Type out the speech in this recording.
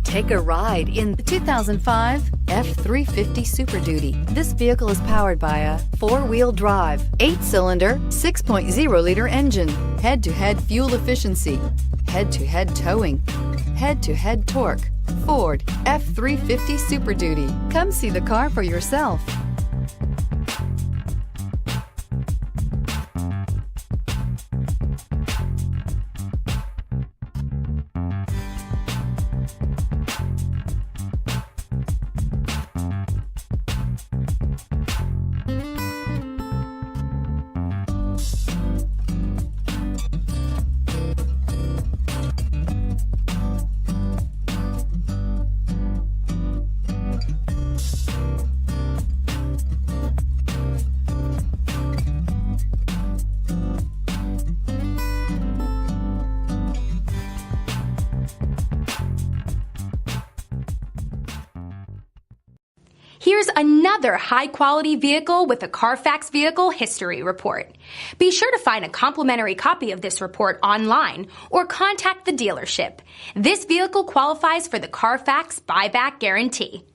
Take a ride in the 2005 F-350 Super Duty. This vehicle is powered by a 4-wheel drive, 8-cylinder, 6.0-liter engine, head-to-head fuel efficiency, head-to-head towing, head-to-head torque. Ford F-350 Super Duty. Come see the car for yourself. Here's another high-quality vehicle with a Carfax Vehicle History Report. Be sure to find a complimentary copy of this report online or contact the dealership. This vehicle qualifies for the Carfax Buyback Guarantee.